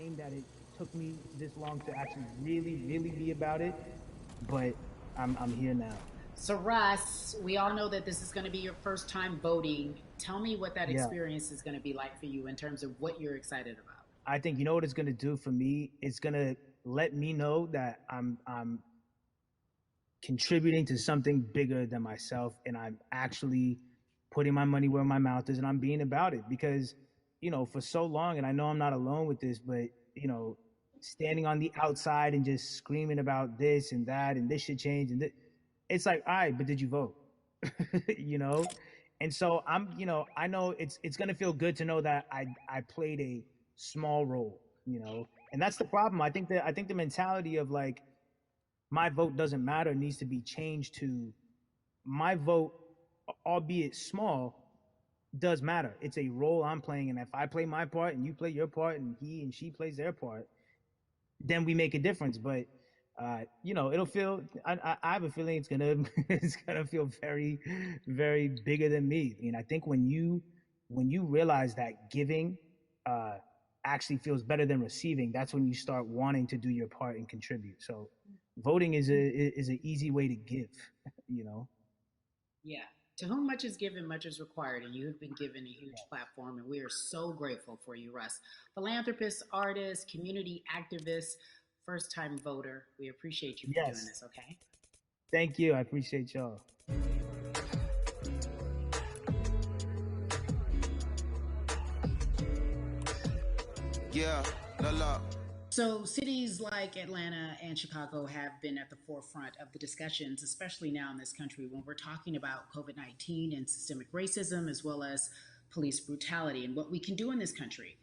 shame that it took me this long to actually really be about it, but I'm here now. So, Russ, we all know that this is going to be your first time voting. Tell me what that Yeah. experience is going to be like for you in terms of what you're excited about. I think you know what it's gonna do for me? It's gonna let me know that I'm contributing to something bigger than myself, and I'm actually putting my money where my mouth is, and I'm being about it. Because for so long, and I know I'm not alone with this, but standing on the outside and just screaming about this and that and this should change, and it's like, all right, but did you vote? you know and so I know it's going to feel good to know that I played a small role, and that's the problem. I think the mentality of like my vote doesn't matter needs to be changed to my vote, albeit small, does matter. It's a role I'm playing, and if I play my part and you play your part and he and she plays their part, then we make a difference. But it'll feel. I have a feeling it's gonna it's gonna feel very, very bigger than me. I mean, I think when you realize that giving uh, actually feels better than receiving, that's when you start wanting to do your part and contribute. So, voting is an easy way to give. You know. Yeah. To whom much is given, much is required, and you have been given a huge platform, and we are so grateful for you, Russ. Philanthropist, artist, community activist, first time voter. We appreciate you for doing Yes. this, okay? Thank you. I appreciate y'all. Yeah, la la. So, cities like Atlanta and Chicago have been at the forefront of the discussions, especially now in this country when we're talking about COVID 19 and systemic racism, as well as police brutality and what we can do in this country.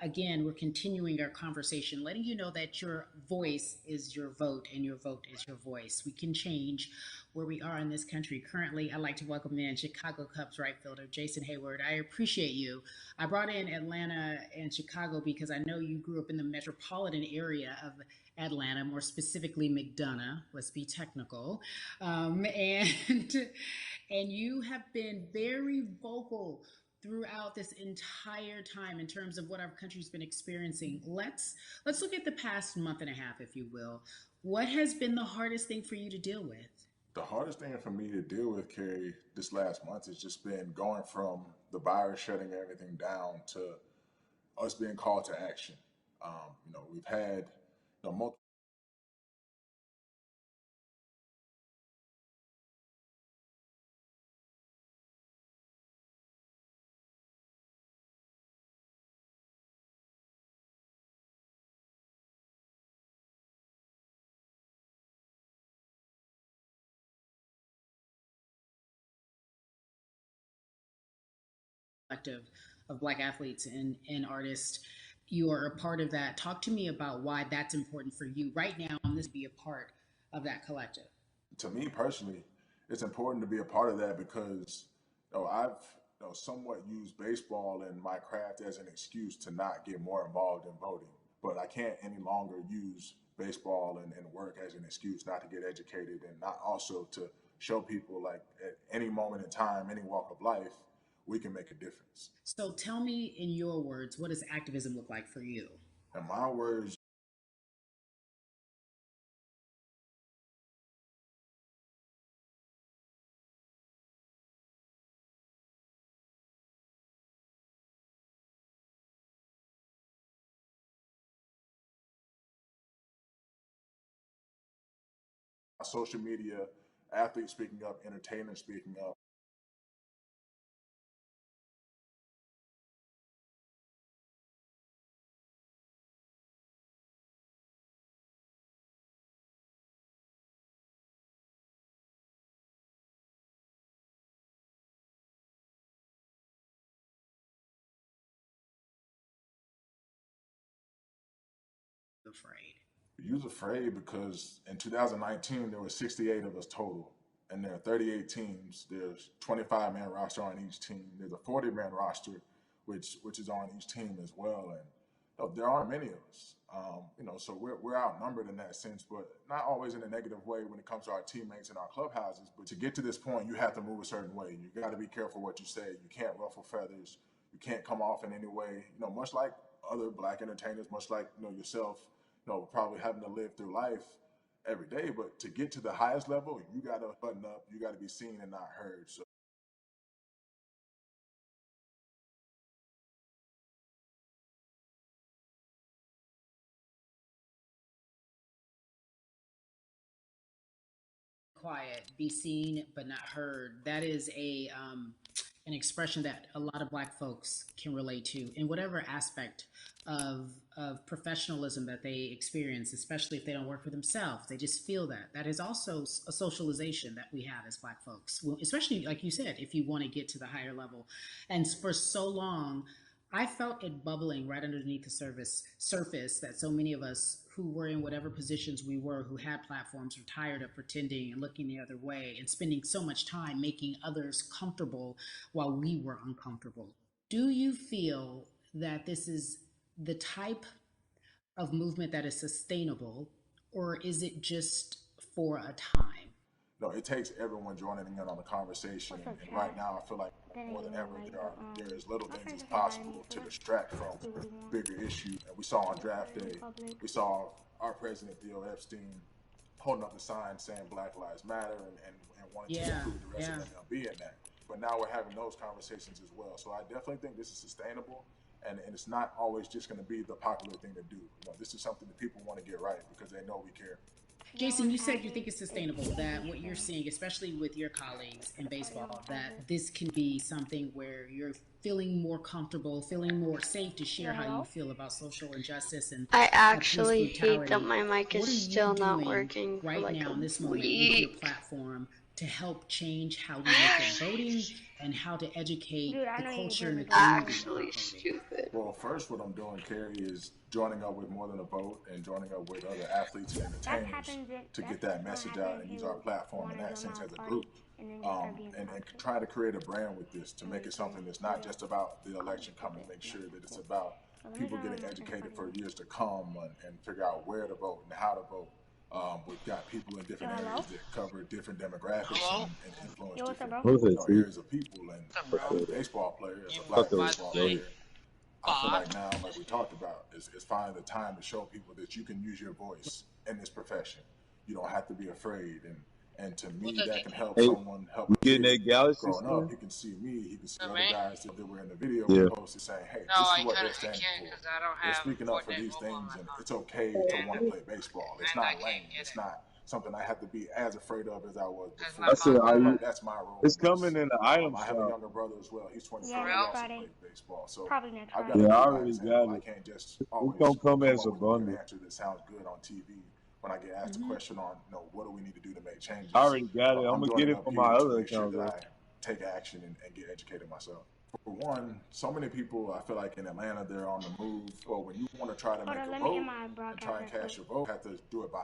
Again, we're continuing our conversation, letting you know that your voice is your vote and your vote is your voice. We can change where we are in this country. Currently, I'd like to welcome in Chicago Cubs right fielder Jason Hayward. I appreciate you. I brought in Atlanta and Chicago because I know you grew up in the metropolitan area of Atlanta, more specifically McDonough. Let's be technical, and and you have been very vocal throughout this entire time in terms of what our country's been experiencing. Let's look at the past month and a half, if you will. What has been the hardest thing for you to deal with? The hardest thing for me to deal with, Carrie, this last month has just been going from the virus shutting everything down to us being called to action. We've had multiple Collective of Black athletes and artists. You are a part of that. Talk to me about why that's important for you right now and this be a part of that collective. to me personally, it's important to be a part of that because I've somewhat used baseball and my craft as an excuse to not get more involved in voting. But I can't any longer use baseball and work as an excuse not to get educated and not also to show people like at any moment in time, any walk of life, we can make a difference. So tell me in your words, what does activism look like for you? In my words, social media, athletes speaking up, entertainers speaking up. Afraid. You was afraid because in 2019 there were 68 of us total, and there are 38 teams. There's 25-man roster on each team. There's a 40-man roster, which is on each team as well. And there aren't many of us. So we're outnumbered in that sense, but not always in a negative way when it comes to our teammates and our clubhouses. But to get to this point, you have to move a certain way. You got to be careful what you say. You can't ruffle feathers. You can't come off in any way. Much like other black entertainers, much like yourself, probably having to live through life every day. But to get to the highest level, you got to button up, you got to be seen and not heard. So quiet, be seen but not heard. That is a an expression that a lot of Black folks can relate to in whatever aspect of professionalism that they experience, especially if they don't work for themselves. They just feel that. That is also a socialization that we have as Black folks, well, especially like you said, if you want to get to the higher level. And for so long, I felt it bubbling right underneath the surface that so many of us who were in whatever positions we were, who had platforms, were tired of pretending and looking the other way and spending so much time making others comfortable while we were uncomfortable. Do you feel that this is the type of movement that is sustainable, or is it just for a time? no, it takes everyone joining in on the conversation. And right now, I feel like more than ever, there is little things as possible to distract from bigger issues. And we saw on draft day, we saw our president, Theo Epstein, holding up the sign saying Black Lives Matter and wanting to Yeah, include the rest yeah. of MLB in that. But now we're having those conversations as well. So I definitely think this is sustainable. And it's not always just going to be the popular thing to do. This is something that people want to get right because they know we care. Jason, you said you think it's sustainable, that what you're seeing, especially with your colleagues in baseball, that this can be something where you're feeling more comfortable, feeling more safe to share how you feel about social injustice and I police actually hate that brutality. my mic is What are you still not doing working for right like now a in this moment with your week. platform to help change how we look at voting and how to educate the culture and the community Actually about voting? stupid. Well, first, what I'm doing, Carrie, is joining up with More Than a Vote and joining up with other athletes and entertainers to get that message out and use our platform in that sense as a group. And try to create a brand with this to make it something that's not just about the election coming, make sure that it's about people getting educated for years to come and figure out where to vote and how to vote. We've got people in different areas that cover different demographics and influence different areas of people. And as a baseball player, as a black baseball player, I feel like now, like we talked about, is finding the time to show people that you can use your voice in this profession. You don't have to be afraid. And to me, that can help someone help a Getting kid that galaxy growing up. stuff? He can see me, he can see other guys that were in the video Yeah. we posted saying, hey, this is what they're standing for. They're speaking up for these things, and it's okay to want to play baseball. It's not lame. It's not something I have to be as afraid of as I was before. I said, I feel like that's my role. it's in this. coming in the item I have a shop. younger brother as well. He's 24. Yeah, He also Friday. plays baseball. So Probably next I've got Friday. to Yeah, I be already honest. got I it. can't just It's always gonna come come as a up with an bundle. answer that sounds good on TV. When I get asked a question on, what do we need to do to make changes? I already got it. I'm gonna doing get it enough from here my to other make sure account, that though. I take action and get educated myself. For one, so many people, I feel like in Atlanta, they're on the move. Or when you want to try to make Hold on, a let me vote get my and try and broadcast. cast your vote, you have to do it by